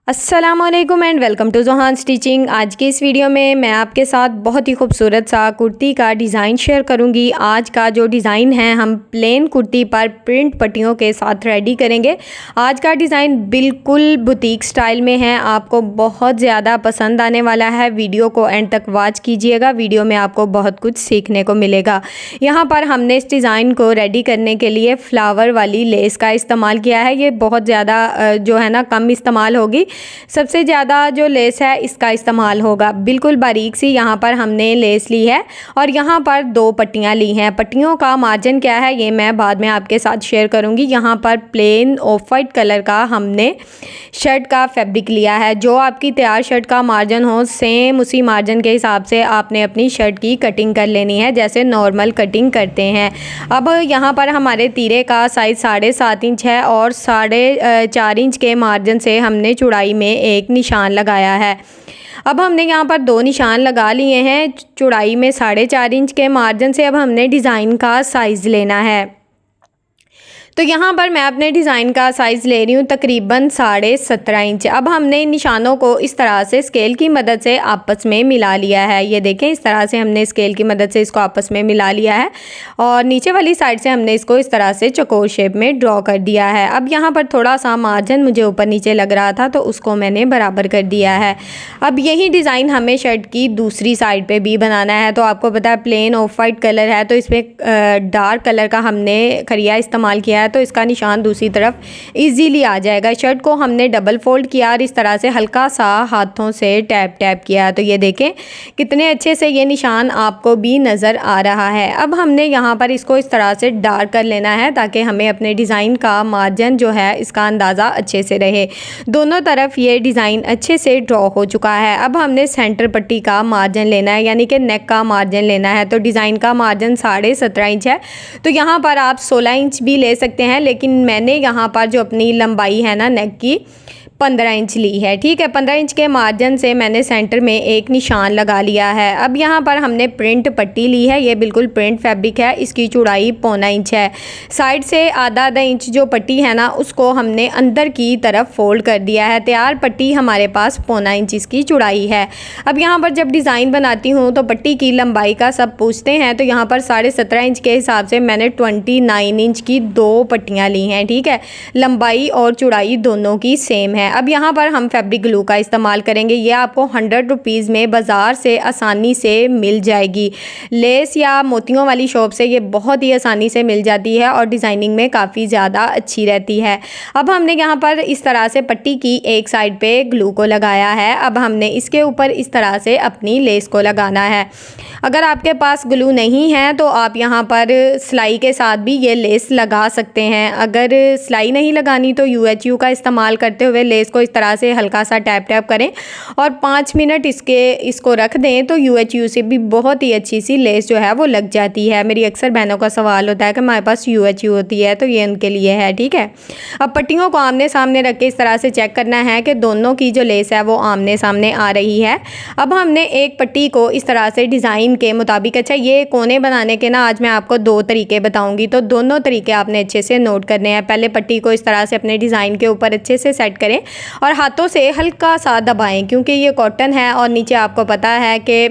अस्सलामुअलैकुम and welcome to Johan stitching. आज के इस वीडियो में मैं आपके साथ बहुत ही खूबसूरत सा कुर्ती का डिज़ाइन शेयर करूंगी। आज का जो डिज़ाइन है हम प्लेन कुर्ती पर प्रिंट पट्टियों के साथ रेडी करेंगे। आज का डिज़ाइन बिल्कुल बुटीक स्टाइल में है, आपको बहुत ज़्यादा पसंद आने वाला है। वीडियो को एंड तक वॉच कीजिएगा, वीडियो में आपको बहुत कुछ सीखने को मिलेगा। यहाँ पर हमने इस डिज़ाइन को रेडी करने के लिए फ्लावर वाली लेस का इस्तेमाल किया है। ये बहुत ज़्यादा जो है ना कम इस्तेमाल होगी, सबसे ज़्यादा जो लेस है इसका इस्तेमाल होगा। बिल्कुल बारीक सी यहाँ पर हमने लेस ली है और यहाँ पर 2 पट्टियाँ ली हैं। पट्टियों का मार्जिन क्या है ये मैं बाद में आपके साथ शेयर करूँगी। यहाँ पर प्लेन ऑफ वाइट कलर का हमने शर्ट का फैब्रिक लिया है। जो आपकी तैयार शर्ट का मार्जिन हो सेम उसी मार्जिन के हिसाब से आपने अपनी शर्ट की कटिंग कर लेनी है, जैसे नॉर्मल कटिंग करते हैं। अब यहाँ पर हमारे तीरे का साइज़ 7.5 इंच है और 4.5 इंच के मार्जिन से हमने चौड़ाई में एक निशान लगाया है। अब हमने यहाँ पर 2 निशान लगा लिए हैं चौड़ाई में 4.5 इंच के मार्जिन से। अब हमने डिज़ाइन का साइज़ लेना है, तो यहाँ पर मैं अपने डिज़ाइन का साइज़ ले रही हूँ तकरीबन 17.5 इंच। अब हमने इन निशानों को इस तरह से स्केल की मदद से आपस में मिला लिया है। ये देखें, इस तरह से हमने स्केल की मदद से इसको आपस में मिला लिया है और नीचे वाली साइड से हमने इसको इस तरह से चौकोर शेप में ड्रॉ कर दिया है। अब यहाँ पर थोड़ा सा मार्जिन मुझे ऊपर नीचे लग रहा था तो उसको मैंने बराबर कर दिया है। अब यही डिज़ाइन हमें शर्ट की दूसरी साइड पर भी बनाना है। तो आपको पता है प्लेन ऑफ वाइट कलर है, तो इसमें डार्क कलर का हमने खरिया इस्तेमाल किया है, तो इसका निशान दूसरी तरफ इजीली आ जाएगा। शर्ट को हमने डबल फोल्ड किया और इस तरह से हल्का सा हाथों से टैप टैप किया, तो ये देखें कितने अच्छे से ये निशान आपको भी नज़र आ रहा है। अब हमने यहाँ पर इसको इस तरह से डार्क कर लेना है ताकि हमें अपने डिज़ाइन का मार्जिन जो है इसका अंदाज़ा अच्छे से रहे। दोनों तरफ ये डिज़ाइन अच्छे से ड्रॉ हो चुका है। अब हमने सेंटर पट्टी का मार्जिन लेना है, यानी कि नेक का मार्जिन लेना है। तो डिज़ाइन का मार्जिन 17.5 इंच है, तो यहाँ पर आप 16 इंच भी ले सकते हैं, लेकिन मैंने यहाँ पर जो अपनी लंबाई है ना नेक की 15 इंच ली है। ठीक है, 15 इंच के मार्जिन से मैंने सेंटर में एक निशान लगा लिया है। अब यहाँ पर हमने प्रिंट पट्टी ली है, ये बिल्कुल प्रिंट फैब्रिक है, इसकी चौड़ाई 1.25 इंच है। साइड से आधा इंच जो पट्टी है ना उसको हमने अंदर की तरफ फोल्ड कर दिया है। तैयार पट्टी हमारे पास 1.25 इंच इसकी चौड़ाई है। अब यहाँ पर जब डिज़ाइन बनाती हूँ तो पट्टी की लंबाई का सब पूछते हैं, तो यहाँ पर 17.5 इंच के हिसाब से मैंने 29 इंच की 2 पट्टियाँ ली हैं। ठीक है, लंबाई और चौड़ाई दोनों की सेम है। अब यहाँ पर हम फैब्रिक ग्लू का इस्तेमाल करेंगे। ये आपको 100 रुपीज़ में बाज़ार से आसानी से मिल जाएगी। लेस या मोतियों वाली शॉप से ये बहुत ही आसानी से मिल जाती है और डिज़ाइनिंग में काफ़ी ज़्यादा अच्छी रहती है। अब हमने यहाँ पर इस तरह से पट्टी की एक साइड पे ग्लू को लगाया है। अब हमने इसके ऊपर इस तरह से अपनी लेस को लगाना है। अगर आपके पास ग्लू नहीं है तो आप यहाँ पर सिलाई के साथ भी ये लेस लगा सकते हैं। अगर सिलाई नहीं लगानी तो UHU का इस्तेमाल करते हुए लेस को इस तरह से हल्का सा टैप टैप करें और 5 मिनट इसको रख दें, तो UHU से भी बहुत ही अच्छी सी लेस जो है वो लग जाती है। मेरी अक्सर बहनों का सवाल होता है कि हमारे पास UHU होती है, तो ये उनके लिए है। ठीक है, अब पट्टियों को आमने सामने रख के इस तरह से चेक करना है कि दोनों की जो लेस है वो आमने सामने आ रही है। अब हमने एक पट्टी को इस तरह से डिज़ाइन के मुताबिक, अच्छा ये कोने बनाने के ना आज मैं आपको 2 तरीके बताऊँगी, तो दोनों तरीके आपने अच्छे से नोट करने हैं। पहले पट्टी को इस तरह से अपने डिज़ाइन के ऊपर अच्छे से सेट करें और हाथों से हल्का सा दबाएं, क्योंकि ये कॉटन है और नीचे आपको पता है कि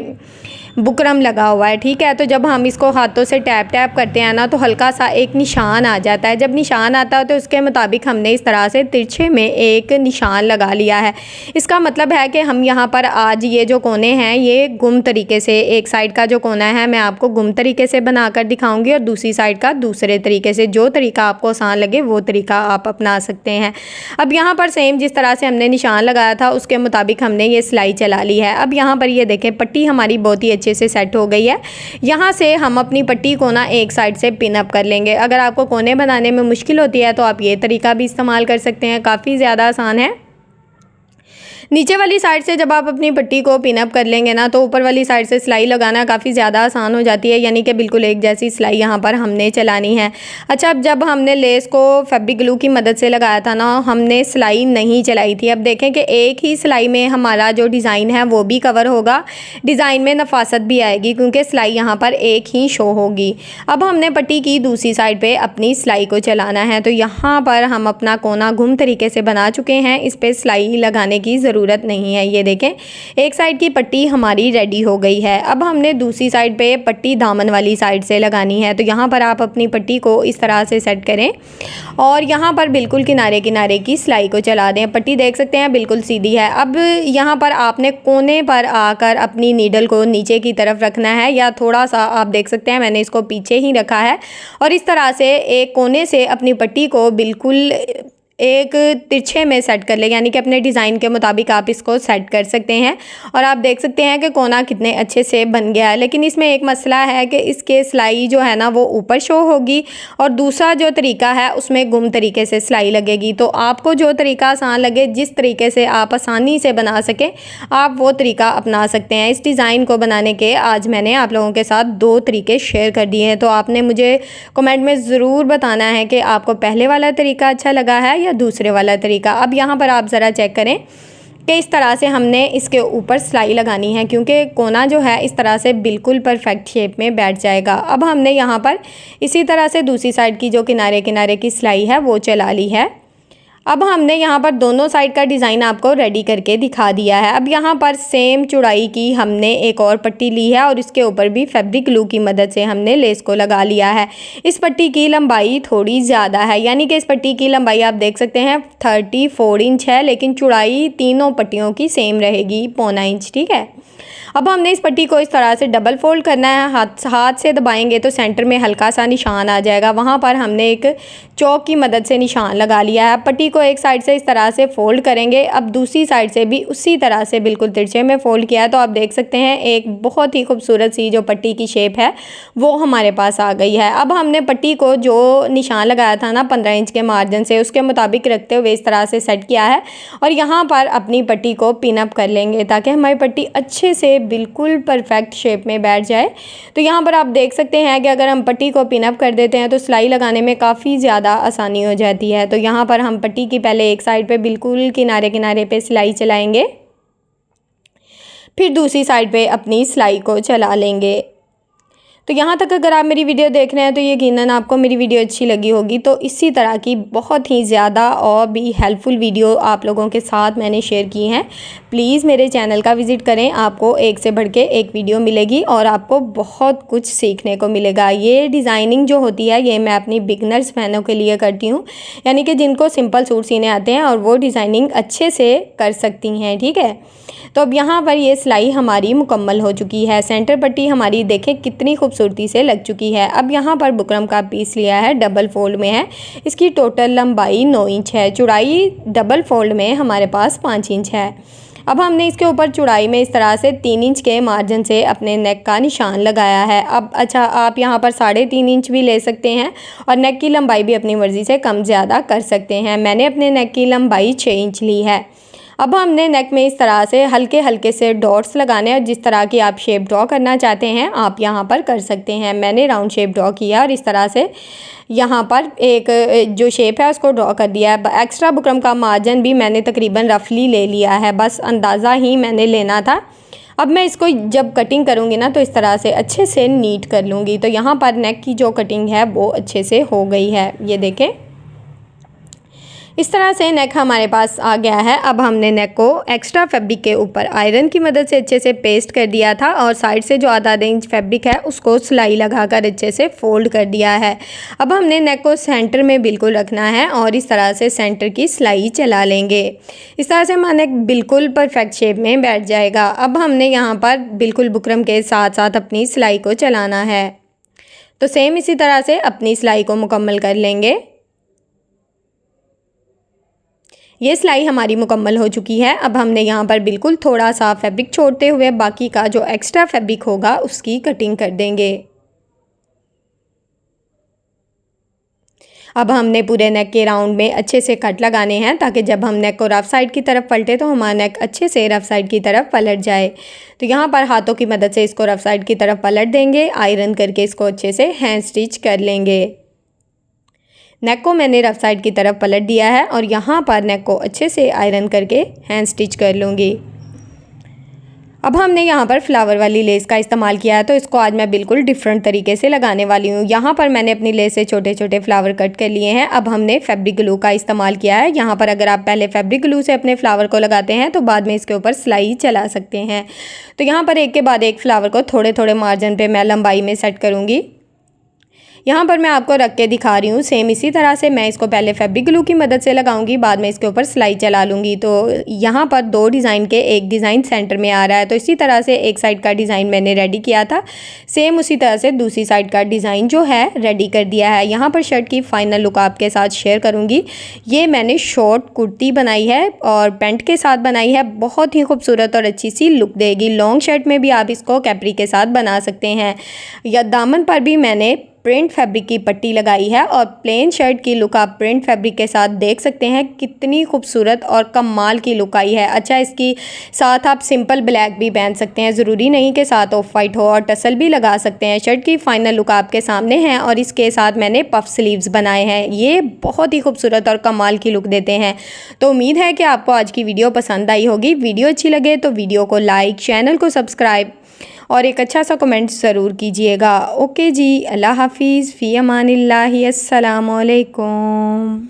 बुकरम लगा हुआ है। ठीक है, तो जब हम इसको हाथों से टैप टैप करते हैं ना तो हल्का सा एक निशान आ जाता है। जब निशान आता है तो उसके मुताबिक हमने इस तरह से तिरछे में एक निशान लगा लिया है। इसका मतलब है कि हम यहाँ पर आज ये जो कोने हैं ये गुम तरीके से, एक साइड का जो कोना है मैं आपको गुम तरीके से बनाकर दिखाऊंगी और दूसरी साइड का दूसरे तरीके से। जो तरीका आपको आसान लगे वो तरीका आप अपना सकते हैं। अब यहाँ पर सेम जिस तरह से हमने निशान लगाया था उसके मुताबिक हमने ये सिलाई चला ली है। अब यहाँ पर ये देखें पट्टी हमारी बहुत ही अच्छे से सेट हो गई है। यहाँ से हम अपनी पट्टी को ना एक साइड से पिन अप कर लेंगे। अगर आपको कोने बनाने में मुश्किल होती है तो आप ये तरीका भी इस्तेमाल कर सकते हैं, काफ़ी ज़्यादा आसान है। नीचे वाली साइड से जब आप अपनी पट्टी को पिन अप कर लेंगे ना, तो ऊपर वाली साइड से सिलाई लगाना काफ़ी ज़्यादा आसान हो जाती है, यानी कि बिल्कुल एक जैसी सिलाई यहाँ पर हमने चलानी है। अच्छा, अब जब हमने लेस को फैब्रिक ग्लू की मदद से लगाया था ना, हमने सिलाई नहीं चलाई थी। अब देखें कि एक ही सिलाई में हमारा जो डिज़ाइन है वो भी कवर होगा, डिज़ाइन में नफासत भी आएगी क्योंकि सिलाई यहाँ पर एक ही शो होगी। अब हमने पट्टी की दूसरी साइड पे अपनी सिलाई को चलाना है। तो यहाँ पर हम अपना कोना घुम तरीके से बना चुके हैं, इस पे सिलाई लगाने की ज़रूरत नहीं है। ये देखें, एक साइड की पट्टी हमारी रेडी हो गई है। अब हमने दूसरी साइड पे पट्टी दामन वाली साइड से लगानी है। तो यहाँ पर आप अपनी पट्टी को इस तरह से सेट करें और यहाँ पर बिल्कुल किनारे किनारे की सिलाई को चला दें। पट्टी देख सकते हैं बिल्कुल सीधी है। अब यहाँ पर आपने कोने पर आकर अपनी नीडल को नीचे की तरफ रखना है, या थोड़ा सा आप देख सकते हैं मैंने इसको पीछे ही रखा है, और इस तरह से एक कोने से अपनी पट्टी को बिल्कुल एक तिरछे में सेट कर ले, यानी कि अपने डिज़ाइन के मुताबिक आप इसको सेट कर सकते हैं। और आप देख सकते हैं कि कोना कितने अच्छे से बन गया है। लेकिन इसमें एक मसला है कि इसके सिलाई जो है ना वो ऊपर शो होगी, और दूसरा जो तरीका है उसमें गुम तरीके से सिलाई लगेगी। तो आपको जो तरीका आसान लगे, जिस तरीके से आप आसानी से बना सकें, आप वो तरीका अपना सकते हैं। इस डिज़ाइन को बनाने के आज मैंने आप लोगों के साथ 2 तरीके शेयर कर दिए हैं। तो आपने मुझे कमेंट में ज़रूर बताना है कि आपको पहले वाला तरीका अच्छा लगा है या दूसरे वाला तरीका। अब यहाँ पर आप ज़रा चेक करें कि इस तरह से हमने इसके ऊपर सिलाई लगानी है, क्योंकि कोना जो है इस तरह से बिल्कुल परफेक्ट शेप में बैठ जाएगा। अब हमने यहाँ पर इसी तरह से दूसरी साइड की जो किनारे किनारे की सिलाई है वो चला ली है। अब हमने यहाँ पर दोनों साइड का डिज़ाइन आपको रेडी करके दिखा दिया है। अब यहाँ पर सेम चौड़ाई की हमने एक और पट्टी ली है, और इसके ऊपर भी फैब्रिक ग्लू की मदद से हमने लेस को लगा लिया है। इस पट्टी की लंबाई थोड़ी ज़्यादा है, यानी कि इस पट्टी की लंबाई आप देख सकते हैं 34 इंच है, लेकिन चौड़ाई तीनों पट्टियों की सेम रहेगी, 0.25 इंच। ठीक है। अब हमने इस पट्टी को इस तरह से डबल फोल्ड करना है। हाथ से दबाएंगे तो सेंटर में हल्का सा निशान आ जाएगा, वहाँ पर हमने एक चौक की मदद से निशान लगा लिया है। पट्टी को एक साइड से इस तरह से फ़ोल्ड करेंगे। अब दूसरी साइड से भी उसी तरह से बिल्कुल तिरछे में फ़ोल्ड किया है। तो आप देख सकते हैं एक बहुत ही खूबसूरत सी जो पट्टी की शेप है वो हमारे पास आ गई है। अब हमने पट्टी को जो निशान लगाया था ना 15 इंच के मार्जिन से, उसके मुताबिक रखते हुए इस तरह से सेट किया है, और यहाँ पर अपनी पट्टी को पिन अप कर लेंगे ताकि हमारी पट्टी अच्छे से बिल्कुल परफेक्ट शेप में बैठ जाए। तो यहाँ पर आप देख सकते हैं कि अगर हम पट्टी को पिन अप कर देते हैं तो सिलाई लगाने में काफ़ी ज़्यादा आसानी हो जाती है। तो यहाँ पर हम पट्टी की पहले एक साइड पे बिल्कुल किनारे किनारे पे सिलाई चलाएंगे, फिर दूसरी साइड पे अपनी सिलाई को चला लेंगे। तो यहाँ तक अगर आप मेरी वीडियो देख रहे हैं तो यकीनन आपको मेरी वीडियो अच्छी लगी होगी। तो इसी तरह की बहुत ही ज़्यादा और भी हेल्पफुल वीडियो आप लोगों के साथ मैंने शेयर की हैं। प्लीज़ मेरे चैनल का विज़िट करें, आपको एक से बढ़ के एक वीडियो मिलेगी और आपको बहुत कुछ सीखने को मिलेगा। ये डिज़ाइनिंग जो होती है ये मैं अपनी बिगनर्स बहनों के लिए करती हूँ, यानी कि जिनको सिंपल सूट सीने आते हैं और वो डिज़ाइनिंग अच्छे से कर सकती हैं। ठीक है। तो अब यहाँ पर ये सिलाई हमारी मुकम्मल हो चुकी है। सेंटर पट्टी हमारी देखें कितनी खूबसूरती से लग चुकी है। अब यहाँ पर बुकरम का पीस लिया है, डबल फोल्ड में है। इसकी टोटल लंबाई 9 इंच है, चौड़ाई डबल फोल्ड में हमारे पास 5 इंच है। अब हमने इसके ऊपर चौड़ाई में इस तरह से 3 इंच के मार्जिन से अपने नेक का निशान लगाया है। अब अच्छा, आप यहाँ पर 3.5 इंच भी ले सकते हैं और नेक की लंबाई भी अपनी मर्ज़ी से कम ज़्यादा कर सकते हैं। मैंने अपने नेक की लंबाई 6 इंच ली है। अब हमने नेक में इस तरह से हल्के हल्के से डॉट्स लगाने हैं, और जिस तरह की आप शेप ड्रॉ करना चाहते हैं आप यहाँ पर कर सकते हैं। मैंने राउंड शेप ड्रॉ किया और इस तरह से यहाँ पर एक जो शेप है उसको ड्रॉ कर दिया है। एक्स्ट्रा बुकरम का मार्जिन भी मैंने तकरीबन रफली ले लिया है, बस अंदाज़ा ही मैंने लेना था। अब मैं इसको जब कटिंग करूँगी ना तो इस तरह से अच्छे से नीट कर लूँगी। तो यहाँ पर नेक की जो कटिंग है वो अच्छे से हो गई है, ये देखें। इस तरह से नेक हमारे पास आ गया है। अब हमने नेक को एक्स्ट्रा फैब्रिक के ऊपर आयरन की मदद से अच्छे से पेस्ट कर दिया था, और साइड से जो आधा इंच फैब्रिक है उसको सिलाई लगाकर अच्छे से फोल्ड कर दिया है। अब हमने नेक को सेंटर में बिल्कुल रखना है और इस तरह से सेंटर की सिलाई चला लेंगे। इस तरह से हमारा नेक बिल्कुल परफेक्ट शेप में बैठ जाएगा। अब हमने यहाँ पर बिल्कुल बुकरम के साथ साथ अपनी सिलाई को चलाना है। तो सेम इसी तरह से अपनी सिलाई को मुकम्मल कर लेंगे। ये सिलाई हमारी मुकम्मल हो चुकी है। अब हमने यहाँ पर बिल्कुल थोड़ा सा फैब्रिक छोड़ते हुए बाकी का जो एक्स्ट्रा फैब्रिक होगा उसकी कटिंग कर देंगे। अब हमने पूरे नेक के राउंड में अच्छे से कट लगाने हैं ताकि जब हम नेक को रफ साइड की तरफ पलटे तो हमारा नेक अच्छे से रफ साइड की तरफ पलट जाए। तो यहाँ पर हाथों की मदद से इसको रफ साइड की तरफ पलट देंगे, आयरन करके इसको अच्छे से हैंड स्टिच कर लेंगे। नेक को मैंने रफ साइड की तरफ पलट दिया है और यहाँ पर नेक को अच्छे से आयरन करके हैंड स्टिच कर लूँगी। अब हमने यहाँ पर फ्लावर वाली लेस का इस्तेमाल किया है, तो इसको आज मैं बिल्कुल डिफरेंट तरीके से लगाने वाली हूँ। यहाँ पर मैंने अपनी लेस से छोटे छोटे फ्लावर कट कर लिए हैं। अब हमने फैब्रिक ग्लू का इस्तेमाल किया है। यहाँ पर अगर आप पहले फैब्रिक ग्लू से अपने फ्लावर को लगाते हैं तो बाद में इसके ऊपर सिलाई चला सकते हैं। तो यहाँ पर एक के बाद एक फ्लावर को थोड़े थोड़े मार्जिन पर मैं लंबाई में सेट करूँगी। यहाँ पर मैं आपको रख के दिखा रही हूँ। सेम इसी तरह से मैं इसको पहले फैब्रिक ग्लू की मदद से लगाऊंगी, बाद में इसके ऊपर सिलाई चला लूँगी। तो यहाँ पर 2 डिज़ाइन के एक डिज़ाइन सेंटर में आ रहा है। तो इसी तरह से एक साइड का डिज़ाइन मैंने रेडी किया था, सेम उसी तरह से दूसरी साइड का डिज़ाइन जो है रेडी कर दिया है। यहाँ पर शर्ट की फ़ाइनल लुक आपके साथ शेयर करूँगी। ये मैंने शॉर्ट कुर्ती बनाई है और पैंट के साथ बनाई है। बहुत ही खूबसूरत और अच्छी सी लुक देगी। लॉन्ग शर्ट में भी आप इसको कैपरी के साथ बना सकते हैं, या दामन पर भी मैंने प्रिंट फैब्रिक की पट्टी लगाई है और प्लेन शर्ट की लुक आप प्रिंट फैब्रिक के साथ देख सकते हैं कितनी खूबसूरत और कमाल की लुक आई है। अच्छा, इसकी साथ आप सिंपल ब्लैक भी पहन सकते हैं, ज़रूरी नहीं कि साथ ऑफ वाइट हो, और टसल भी लगा सकते हैं। शर्ट की फ़ाइनल लुक आपके सामने है और इसके साथ मैंने पफ स्लीव्स बनाए हैं। ये बहुत ही खूबसूरत और कमाल की लुक देते हैं। तो उम्मीद है कि आपको आज की वीडियो पसंद आई होगी। वीडियो अच्छी लगे तो वीडियो को लाइक, चैनल को सब्सक्राइब और एक अच्छा सा कमेंट ज़रूर कीजिएगा। ओके जी, अल्लाह हाफिज़, फ़ी अमानिल्लाहि, अस्सलामु अलैकुम।